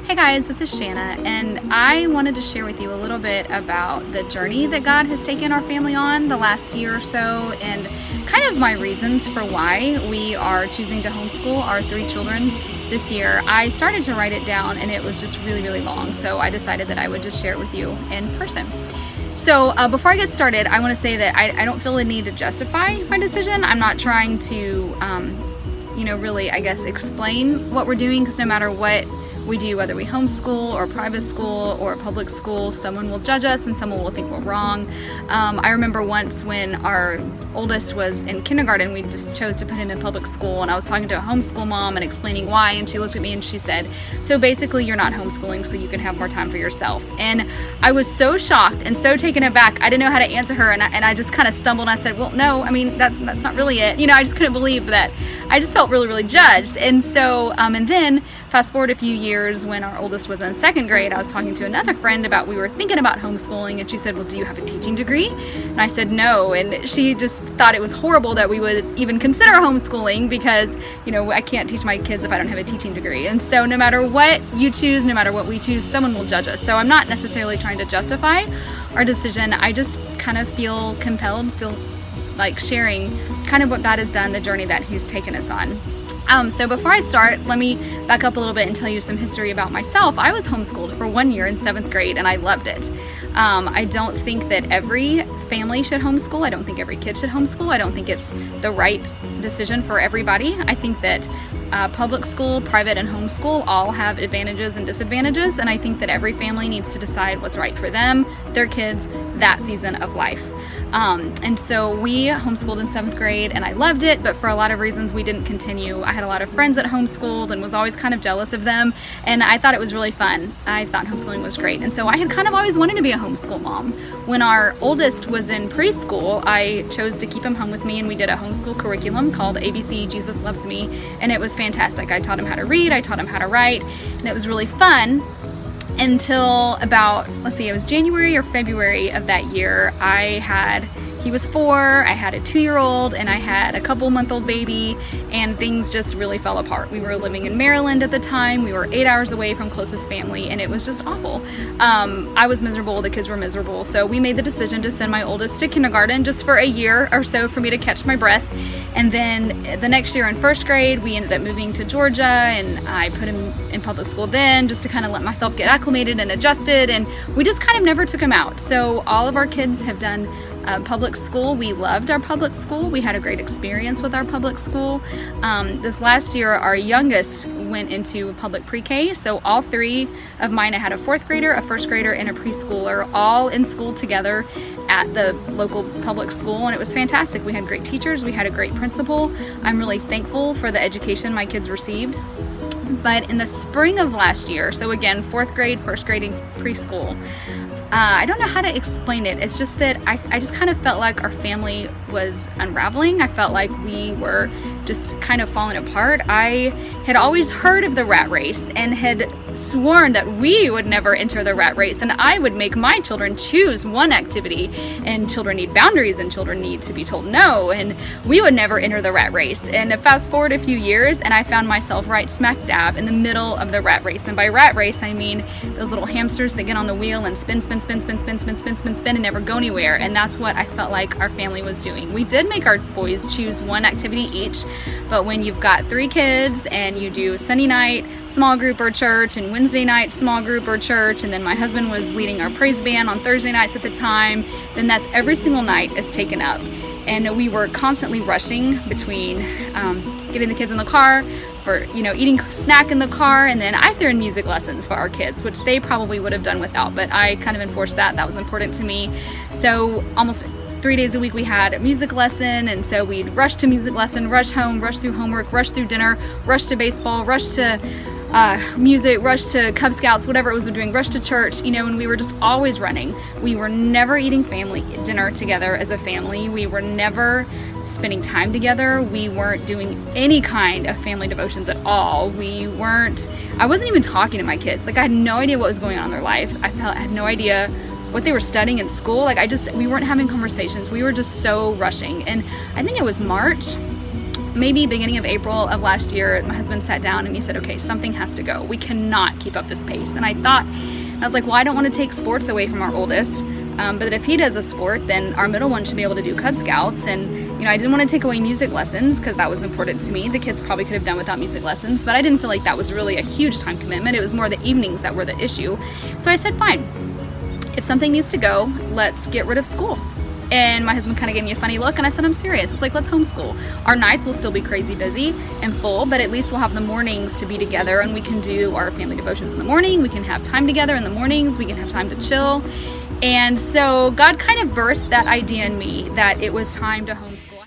Hey guys, this is Shanna, and I wanted to share with you a little bit about the journey that God has taken our family on the last year or so, and kind of my reasons for why we are choosing to homeschool our 3 children this year. I started to write it down and it was just really long, so I decided that I would just share it with you in person. So before I get started, I want to say that I don't feel a need to justify my decision. I'm not trying to really, I guess, explain what we're doing, because no matter what we do, whether we homeschool or private school or public school, someone will judge us and someone will think we're wrong. I remember once when our oldest was in kindergarten, we just chose to put him in public school, and I was talking to a homeschool mom and explaining why, and she looked at me and she said, so basically you're not homeschooling so you can have more time for yourself. And I was so shocked and so taken aback. I didn't know how to answer her, and I just kind of stumbled and I said, well, no, I mean, that's not really it. I just couldn't believe that. I just felt really judged. And so, and then fast forward a few years, when our oldest was in 2nd grade, I was talking to another friend about, we were thinking about homeschooling, and she said, well, do you have a teaching degree? And I said, no. And she just thought it was horrible that we would even consider homeschooling, because, I can't teach my kids if I don't have a teaching degree. And so no matter what you choose, no matter what we choose, someone will judge us. So I'm not necessarily trying to justify our decision. I just kind of feel compelled, feel like sharing kind of what God has done, the journey that He's taken us on. So before I start, let me back up a little bit and tell you some history about myself. I was homeschooled for 1 year in 7th grade, and I loved it. I don't think that every family should homeschool. I don't think every kid should homeschool. I don't think it's the right decision for everybody. I think that public school, private, and homeschool all have advantages and disadvantages, and I think that every family needs to decide what's right for them, their kids, that season of life. And so we homeschooled in 7th grade, and I loved it, but for a lot of reasons we didn't continue. I had a lot of friends that homeschooled and was always kind of jealous of them, and I thought it was really fun. I thought homeschooling was great, and so I had kind of always wanted to be a homeschool mom. When our oldest was in preschool, I chose to keep him home with me, and we did a homeschool curriculum called ABC Jesus Loves Me, and it was fantastic. I taught him how to read, I taught him how to write, and it was really fun. Until about, it was January or February of that year, he was 4, I had a 2-year-old, and I had a couple-month-old baby, and things just really fell apart. We were living in Maryland at the time. We were 8 hours away from closest family, and it was just awful. I was miserable, the kids were miserable, so we made the decision to send my oldest to kindergarten just for a year or so for me to catch my breath. And then the next year in 1st grade, we ended up moving to Georgia, and I put him in public school then, just to kind of let myself get acclimated and adjusted, and we just kind of never took him out. So all of our kids have done public school. We loved our public school. We had a great experience with our public school. This last year, our youngest went into public pre-K, so all 3 of mine, I had a 4th grader, a 1st grader, and a preschooler, all in school together at the local public school, and it was fantastic. We had great teachers, we had a great principal. I'm really thankful for the education my kids received. But in the spring of last year, so again, 4th grade, 1st grade, and preschool, I don't know how to explain it. It's just that I just kind of felt like our family was unraveling. I felt like we were just kind of falling apart. I had always heard of the rat race and had sworn that we would never enter the rat race, and I would make my children choose one activity, and children need boundaries and children need to be told no, and we would never enter the rat race. And fast forward a few years, and I found myself right smack dab in the middle of the rat race. And by rat race, I mean those little hamsters that get on the wheel and spin and never go anywhere. And that's what I felt like our family was doing. We did make our boys choose one activity each, but when you've got 3 kids and you do Sunday night small group or church and Wednesday night small group or church, and then my husband was leading our praise band on Thursday nights at the time, then that's every single night is taken up. And we were constantly rushing between getting the kids in the car, for eating snack in the car, and then I threw in music lessons for our kids, which they probably would have done without, but I kind of enforced that. That was important to me. So almost 3 days a week we had a music lesson, and so we'd rush to music lesson, rush home, rush through homework, rush through dinner, rush to baseball, rush to music, rush to Cub Scouts, whatever it was we're doing, rush to church, and we were just always running. We were never eating family dinner together as a family. We were never spending time together. We weren't doing any kind of family devotions at all. I wasn't even talking to my kids. I had no idea what was going on in their life. I had no idea what they were studying in school. We weren't having conversations. We were just so rushing. And I think it was March maybe beginning of April of last year, my husband sat down and he said, okay, something has to go. We cannot keep up this pace. And I was like, well, I don't want to take sports away from our oldest, but if he does a sport, then our middle one should be able to do Cub Scouts. And, you know, I didn't want to take away music lessons because that was important to me. The kids probably could have done without music lessons, but I didn't feel like that was really a huge time commitment. It was more the evenings that were the issue. So I said, fine, if something needs to go, let's get rid of school. And my husband kind of gave me a funny look, and I said, I'm serious. It's like, let's homeschool. Our nights will still be crazy busy and full, but at least we'll have the mornings to be together, and we can do our family devotions in the morning. We can have time together in the mornings. We can have time to chill. And so God kind of birthed that idea in me that it was time to homeschool.